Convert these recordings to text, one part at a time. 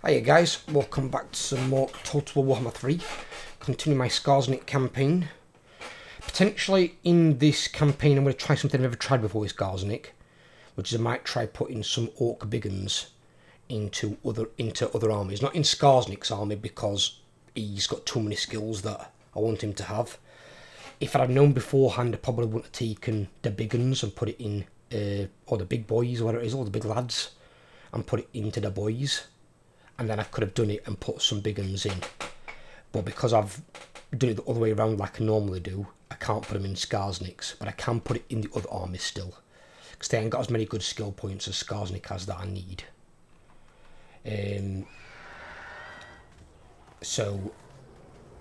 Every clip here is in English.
Hiya guys, welcome back to some more Total Warhammer 3. Continue my Skarsnik campaign. Potentially in this campaign I'm going to try something I've never tried before with Skarsnik, which is I might try putting some Orc Biggins into other armies. Not in Skarsnik's army because he's got too many skills that I want him to have. If I'd known beforehand, I probably wouldn't have taken the Biggins and put it in, or the big boys, or whatever it is, or the big lads, and put it into the boys. And then I could have done it and put some big uns in. But because I've done it the other way around like I normally do, I can't put them in Skarsnik's, but I can put it in the other armies still. Because they ain't got as many good skill points as Skarsnik has that I need. So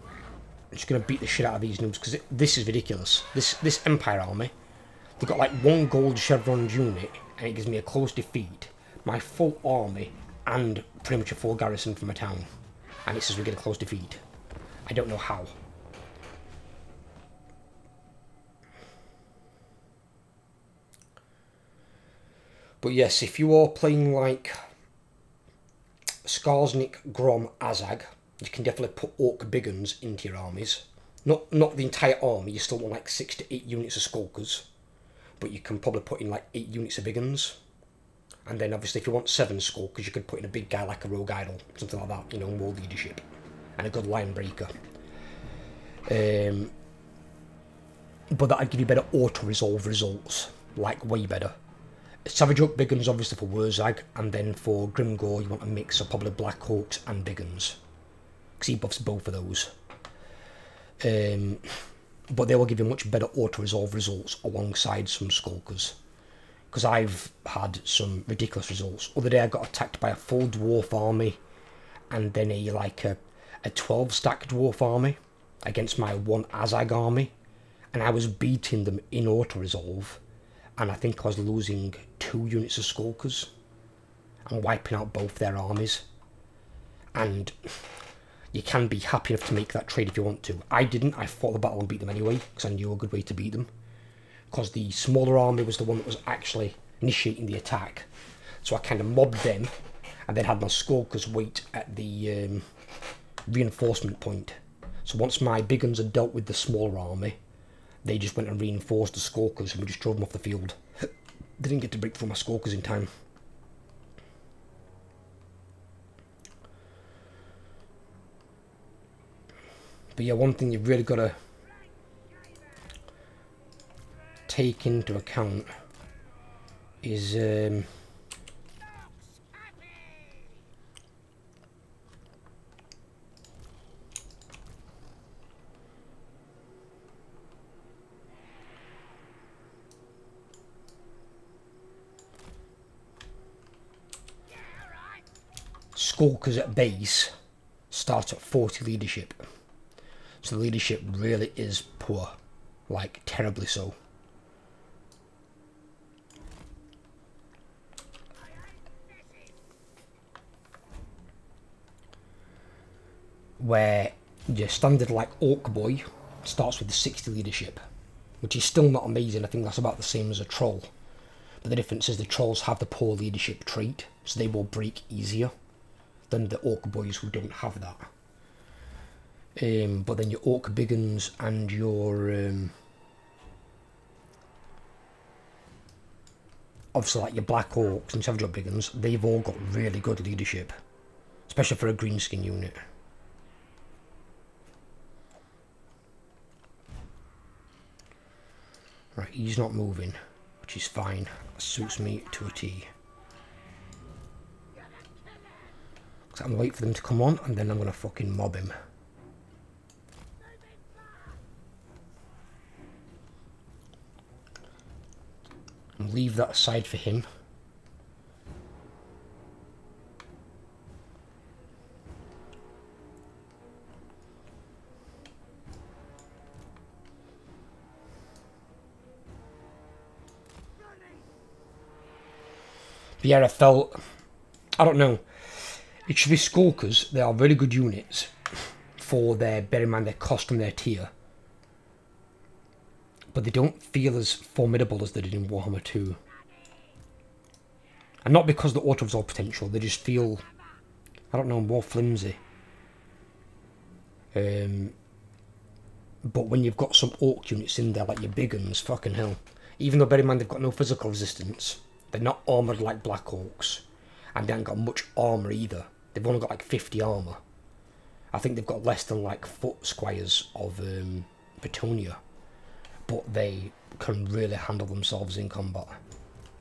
I'm just going to beat the shit out of these noobs, because this is ridiculous. This Empire army, they've got like one gold chevron unit, and it gives me a close defeat, my full army, and pretty much a full garrison from a town, and it says we get a close defeat. I don't know how. But yes, if you are playing like Skarsnik, Grom, Azag, you can definitely put Orc Biggins into your armies. Not the entire army, you still want like 6 to 8 units of Skulkers, but you can probably put in like 8 units of Biggins. And then obviously if you want 7 Skulkers, you could put in a big guy like a Rogue Idol, something like that, you know, more leadership. And a good line breaker. But that'd give you better auto-resolve results, like way better. Savage Oak Biggins obviously for Wurzag, and then for Grimgore you want a mix of probably Black Hawks and Biggins, because he buffs both of those. But they will give you much better auto-resolve results alongside some Skulkers. Because I've had some ridiculous results. The other day I got attacked by a full dwarf army and then a 12 stack dwarf army against my 1 Azag army, and I was beating them in auto-resolve, and I think I was losing 2 units of Skulkers and wiping out both their armies. And you can be happy enough to make that trade if you want to. I didn't, I fought the battle and beat them anyway, because I knew a good way to beat them. Because the smaller army was the one that was actually initiating the attack. So I kind of mobbed them, and then had my Skulkers wait at the reinforcement point. So once my big guns had dealt with the smaller army, they just went and reinforced the Skulkers, and we just drove them off the field. They didn't get to break through my Skulkers in time. But yeah, one thing you've really got to take into account is Skulkers at base start at 40 leadership, so the leadership really is poor, like terribly so. Where your standard like Orc Boy starts with the 60 leadership, which is still not amazing. I think that's about the same as a Troll, but the difference is the Trolls have the poor leadership trait, so they will break easier than the Orc Boys who don't have that. But then your Orc Biggins and your obviously like your Black Orcs and Savage Oak Biggins, they've all got really good leadership, especially for a Greenskin unit. Right, he's not moving, which is fine. That suits me to a T. So I'm going to wait for them to come on, and then I'm going to fucking mob him. And leave that aside for him. But yeah, I felt, I don't know, it should be Skulkers. They are very good units for their, bear in mind their cost and their tier, but they don't feel as formidable as they did in Warhammer 2. And not because the auto-resolve potential, they just feel, I don't know, more flimsy. But when you've got some orc units in there, like your big uns, fucking hell. Even though, bear in mind, they've got no physical resistance, they're not armoured like Black Orcs, and they haven't got much armour either. They've only got like 50 armour. I think they've got less than like foot squires of Petunia, but they can really handle themselves in combat,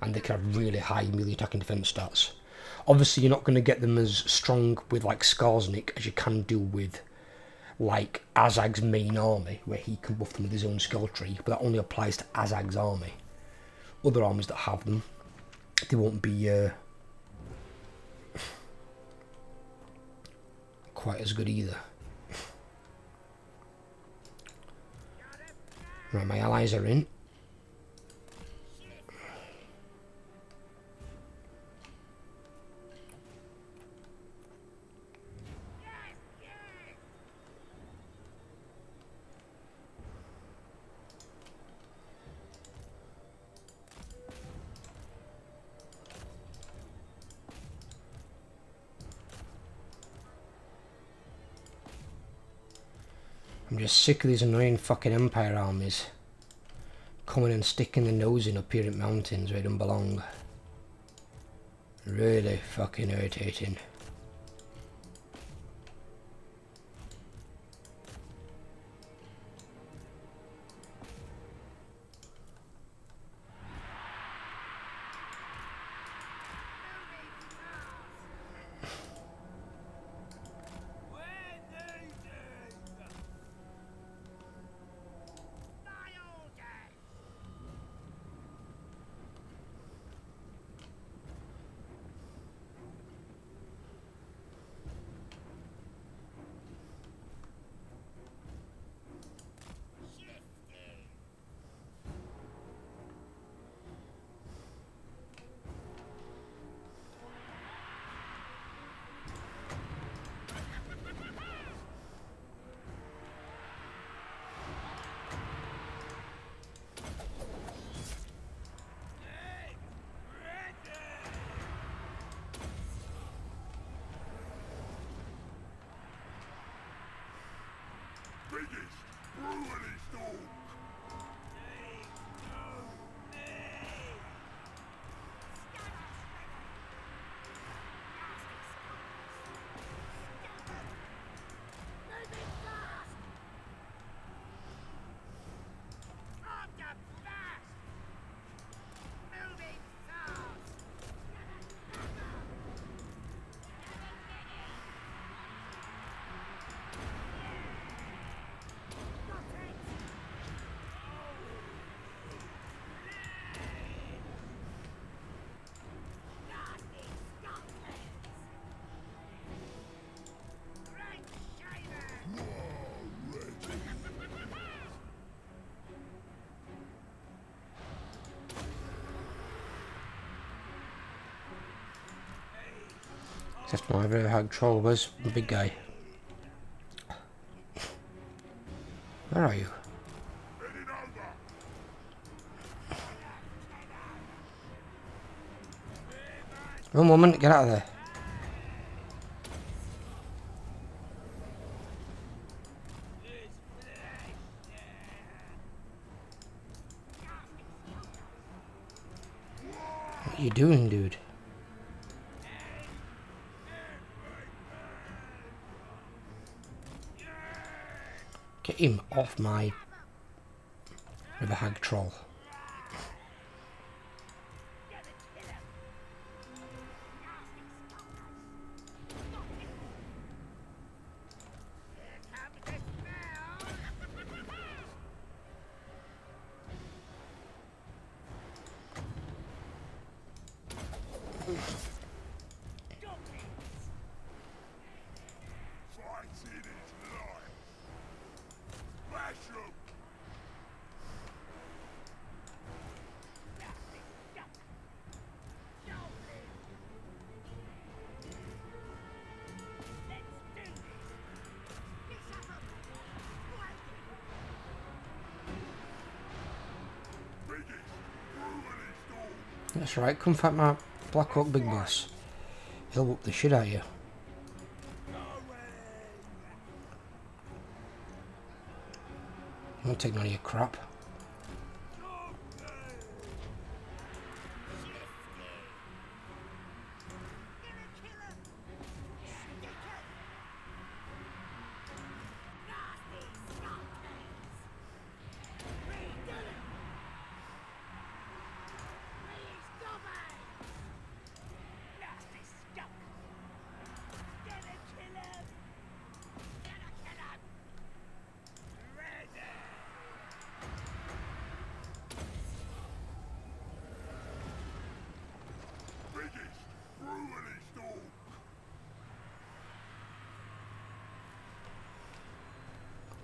and they can have really high melee attack and defense stats. Obviously, you're not going to get them as strong with like Skarsnik as you can do with like Azag's main army, where he can buff them with his own skill tree, but that only applies to Azag's army. Other armies that have them, they won't be quite as good either. Right, my allies are in. I'm just sick of these annoying fucking Empire armies coming and sticking their nose in up here in mountains where they don't belong. Really fucking irritating. That's my very hard troll was the big guy. Where are you? One moment, get out of there. What are you doing, dude? Get him off my river hag troll. That's right, come fight my Black Orc big boss. He'll whoop the shit out of you. I won't take none of your crap.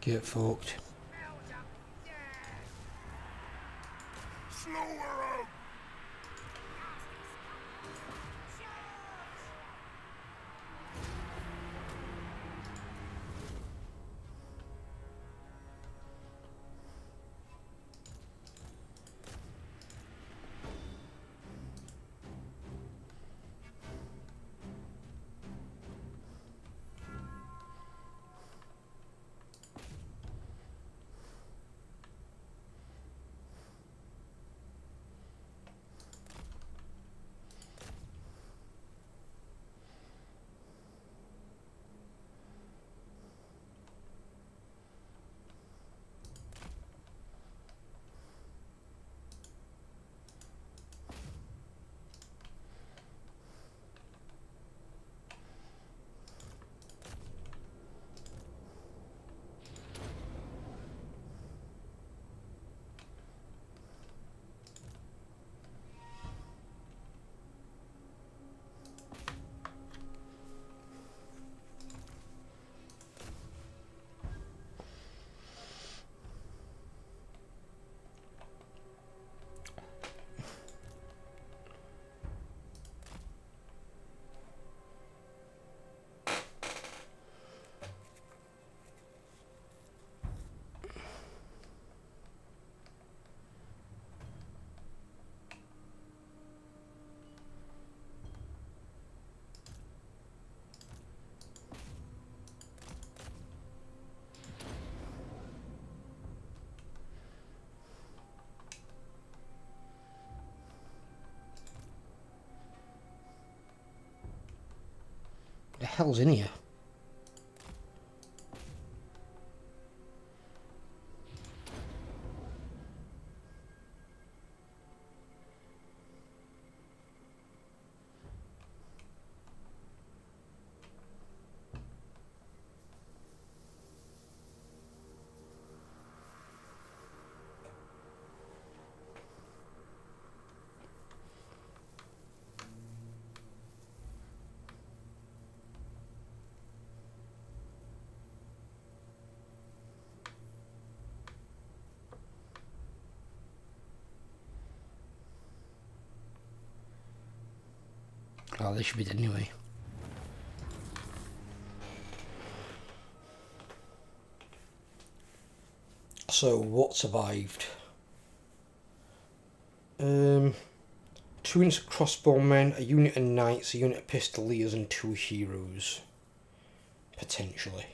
Get fucked. The hell's in here? Oh, they should be dead anyway. So, what survived? 2 units of crossbowmen, a unit of knights, a unit of pistoliers, and 2 heroes. Potentially.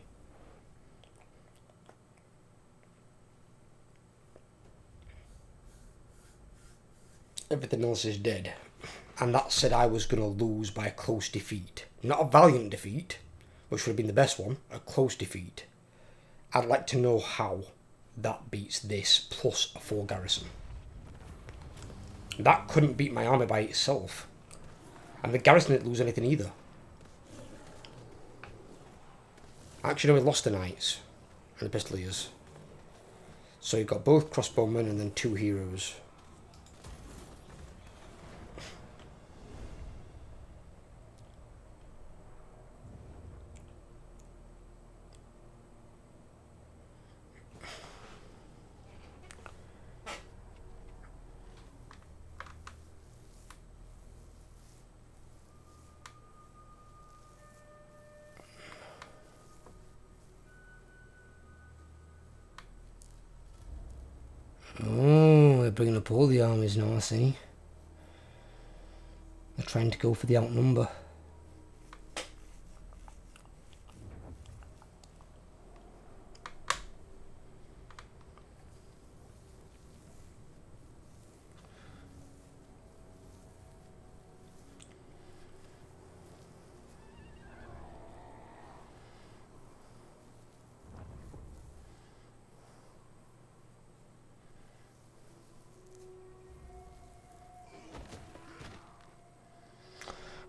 Everything else is dead. And that said I was going to lose by a close defeat. Not a valiant defeat, which would have been the best one, a close defeat. I'd like to know how that beats this plus a full garrison. That couldn't beat my army by itself. And the garrison didn't lose anything either. Actually, no, we lost the knights and the pistoliers. So you've got both crossbowmen and then 2 heroes. Oh, they're bringing up all the armies now, I see. They're trying to go for the outnumber.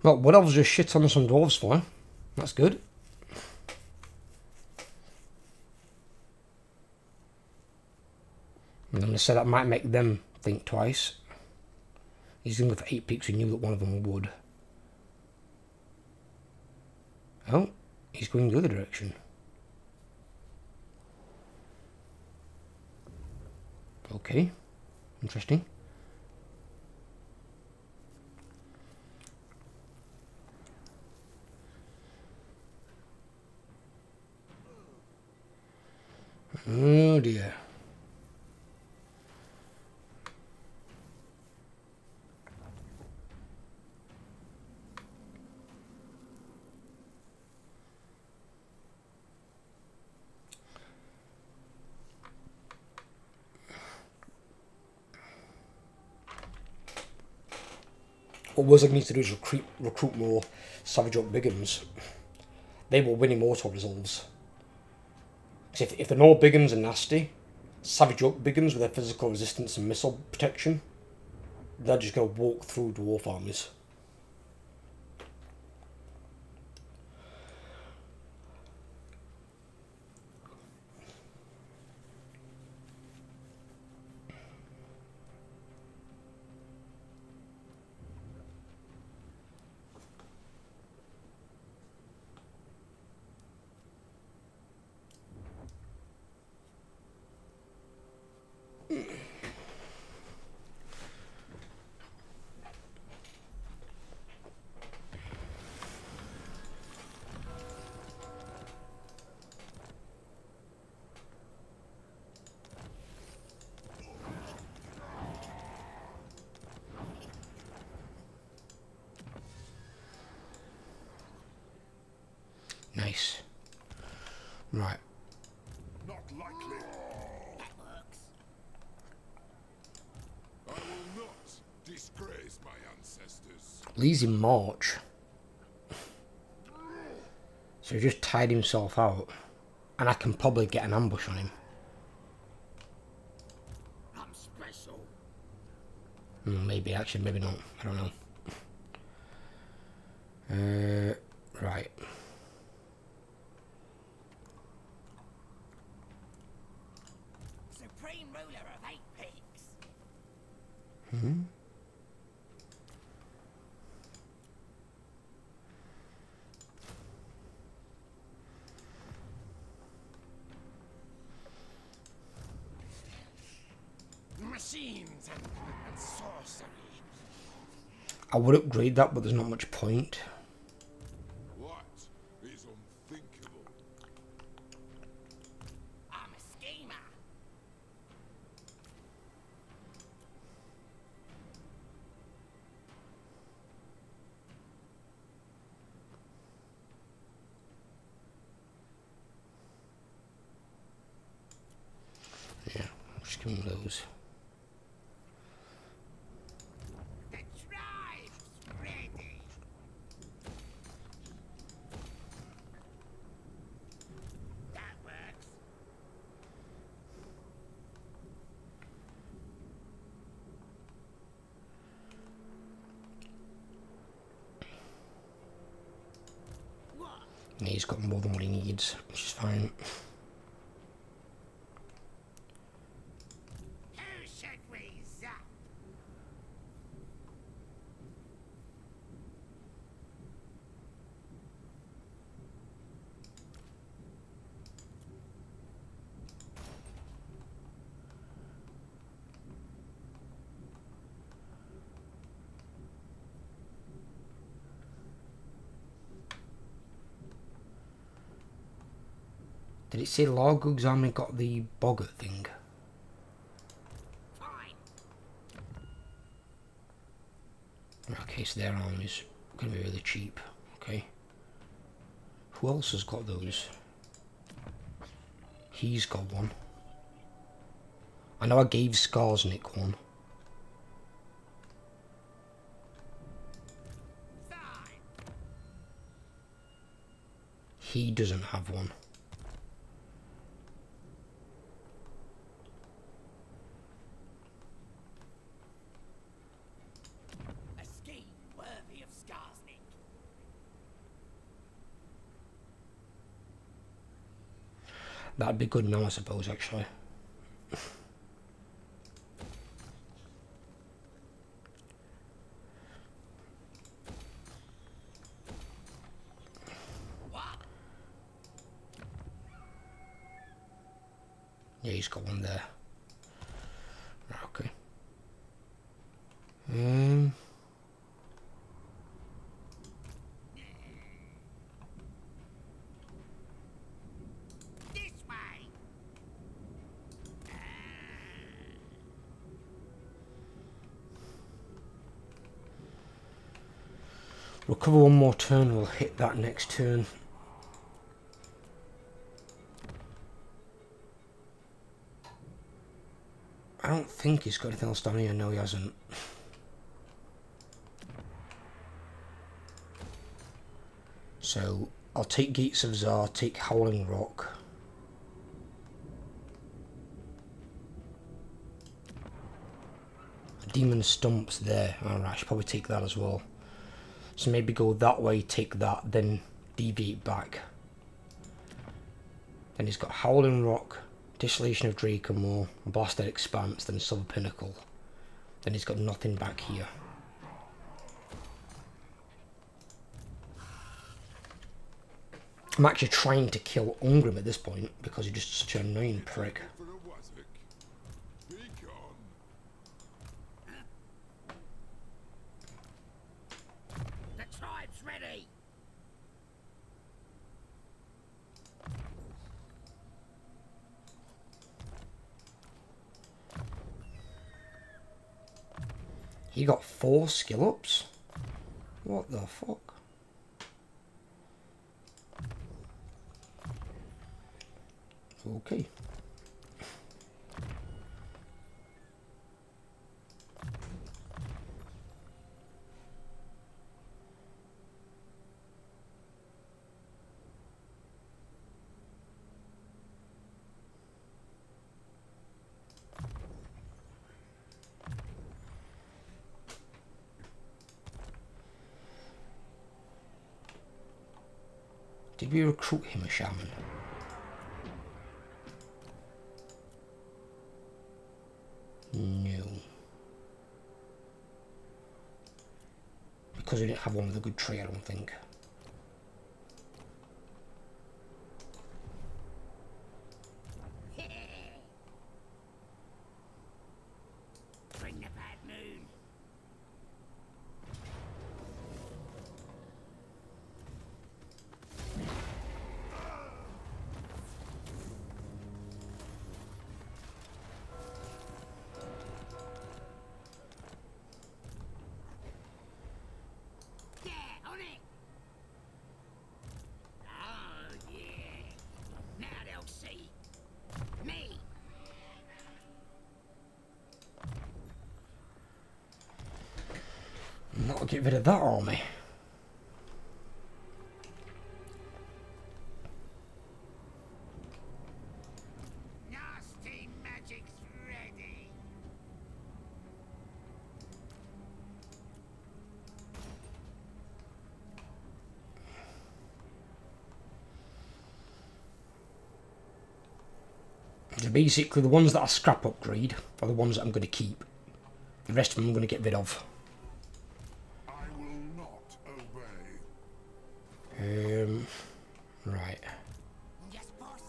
Well, Wood Elves just shit on some dwarves for. That's good. I'm going to say that might make them think twice. He's going to go for 8 peaks. We knew that one of them would. Oh, he's going the other direction. Okay, interesting. Oh dear. What Wizard needs to do is recruit more Savage Oak Biggins. They will win Immortal resolves. Because if the Nord Biggins are nasty, Savage Oak Biggins with their physical resistance and missile protection, they're just going to walk through dwarf armies. Nice. Right. Not likely. That works. I will not disgrace my ancestors. Lee's in March. So he just tied himself out. And I can probably get an ambush on him. I'm special. Maybe, actually, maybe not. I don't know. Right. Supreme ruler of 8 peaks. Hmm. Machines and sorcery. I would upgrade that, but there's not much point. What is unthinkable? I'm a schemer. Yeah, just give him those. The tribe's ready. That works. What? Yeah, he's got more than what he needs, which is fine. Who should we zap? Did it say Largug's army got the Boggart thing? Fine. Okay, so their army's going to be really cheap. Okay. Who else has got those? He's got one. I know I gave Skarsnik one. Fine. He doesn't have one. A scheme worthy of Skarsnik. That'd be good now, I suppose, actually. Yeah, he's got one there. Okay. This way. Recover one more turn, we'll hit that next turn. I don't think he's got anything else down here. No, he hasn't. So, I'll take Gates of Zar, take Howling Rock. Demon Stump's there. Alright, I should probably take that as well. So maybe go that way, take that, then deviate back. Then he's got Howling Rock, Desolation of Drakenmoor, Blasted Expanse, then Silver Pinnacle. Then he's got nothing back here. I'm actually trying to kill Ungrim at this point because he's just such an annoying prick. For a Wazzock. Be gone. The tribe's ready. He got 4 skill ups? What the fuck? Okay. Did we recruit him a shaman? No. Because we didn't have one with a good tree, I don't think. Bring the bad moon. Yeah, on it. Oh yeah. Now they'll see me. Not get rid of that army. Nasty magic's ready. So basically the ones that are scrap upgrade are the ones that I'm going to keep. The rest of them I'm going to get rid of. I will not obey. Right. Yes, boss.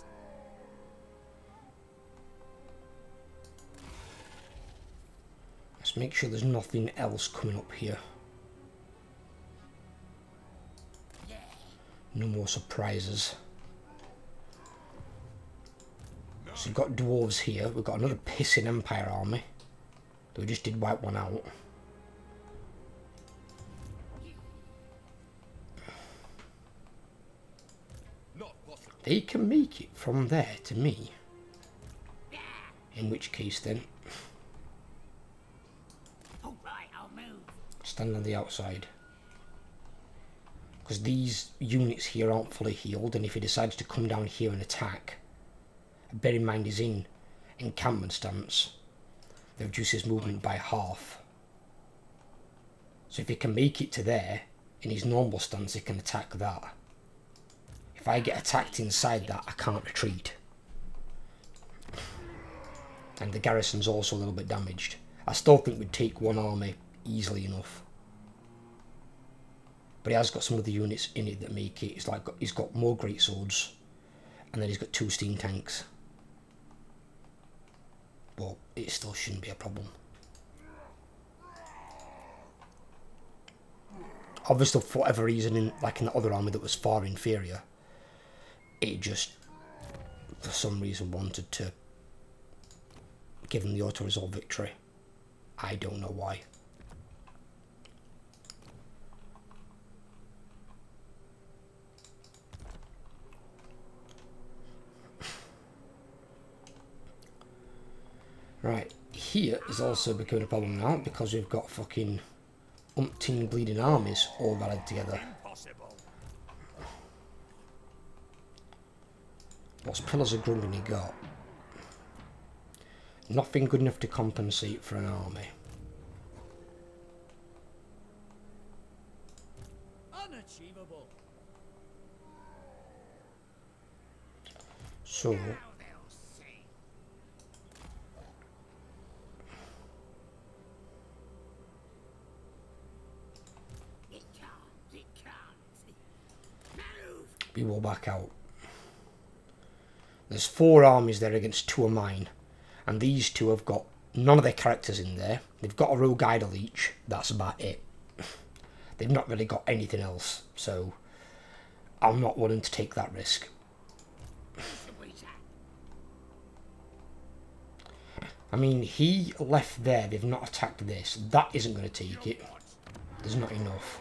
Let's make sure there's nothing else coming up here. No more surprises. So we've got dwarves here. We've got another pissing Empire army. We just did wipe one out. They can make it from there to me. In which case then, All right, I'll move. stand on the outside. Because these units here aren't fully healed, and if he decides to come down here and attack, bear in mind he's in encampment stance, they reduce his movement by half. So if he can make it to there, in his normal stance he can attack that. If I get attacked inside that, I can't retreat. And the garrison's also a little bit damaged. I still think we'd take one army easily enough. But he has got some of the units in it that make it. It's like he's got more great swords, and then he's got 2 steam tanks. But it still shouldn't be a problem. Obviously, for whatever reason, like in the other army that was far inferior, it just, for some reason, wanted to give him the auto-resolve victory. I don't know why. Right, here is also becoming a problem now because we've got fucking umpteen bleeding armies all rallied together. What's pillars of Grundon he got? Nothing good enough to compensate for an army. Unachievable. So Now they'll see. It can't. Move! we will back out. There's 4 armies there against 2 of mine. And these 2 have got none of their characters in there. They've got a rogue idol each. That's about it. They've not really got anything else. So I'm not willing to take that risk. I mean, he left there. They've not attacked this. That isn't going to take it. There's not enough.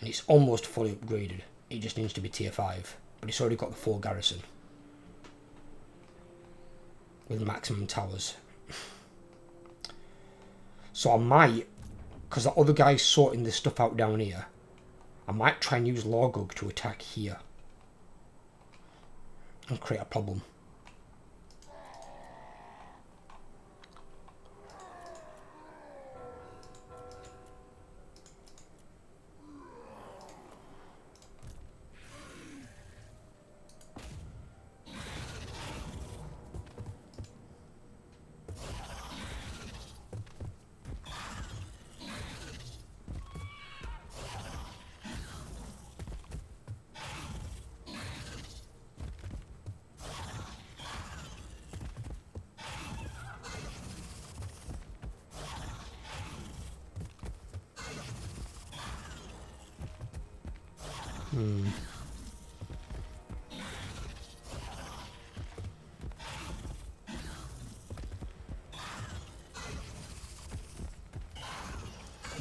And it's almost fully upgraded. It just needs to be tier 5. But it's already got the 4 garrison. With maximum towers. So I might, because the other guy's sorting this stuff out down here, I might try and use Lorgug to attack here. And create a problem.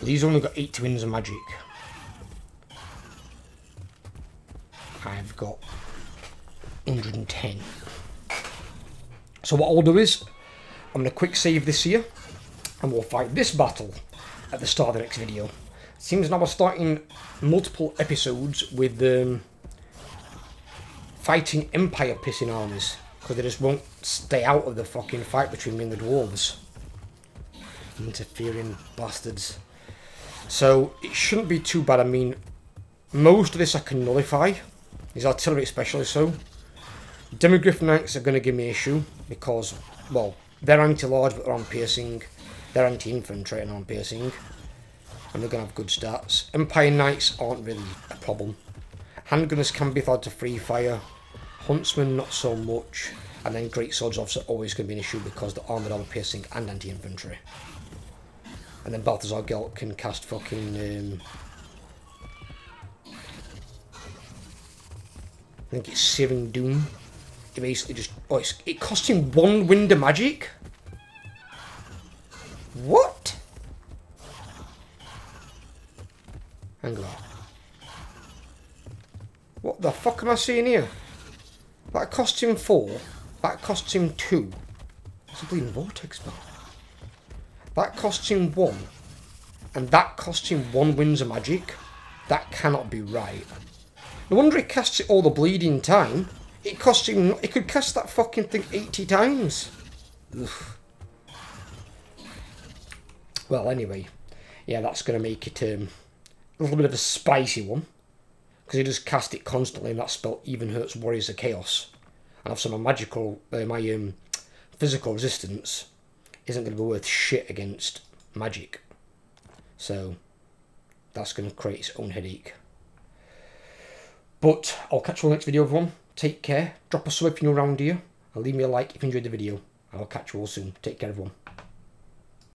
These only got 8 twins of magic. I've got 110. So what I'll do is, I'm going to quick save this here, and we'll fight this battle at the start of the next video. Seems now we're starting multiple episodes with fighting Empire pissing armies, because they just won't stay out of the fucking fight between me and the dwarves. Interfering bastards. So it shouldn't be too bad. I mean, most of this I can nullify. These artillery especially so. Demigryph Knights are going to give me issue because, well, they're anti-large but they're on piercing. They're anti-infantry and on piercing. And they're going to have good stats. Empire Knights aren't really a problem. Handgunners can be thought to free fire. Huntsmen not so much. And then Great Swords obviously always going to be an issue because they're armoured, armor piercing and anti-infantry. And then Balthazar Gelt can cast fucking... I think it's Searing Doom. It basically just... Oh, it cost him 1 wind of magic? What? Hang on. What the fuck am I seeing here? That cost him 4. That cost him 2. It's a bleeding vortex spell. That cost him 1. And that cost him 1 winds of magic. That cannot be right. No wonder he casts it all the bleeding time. It cost him... He could cast that fucking thing 80 times. Ugh. Well, anyway. Yeah, that's going to make it a little bit of a spicy one. Because he just cast it constantly, and that spell even hurts Warriors of Chaos. And obviously my magical, my physical resistance isn't going to be worth shit against magic. So that's going to create its own headache. But I'll catch you on the next video, everyone. Take care. Drop a sub if you're around here. And leave me a like if you enjoyed the video. I'll catch you all soon. Take care, everyone.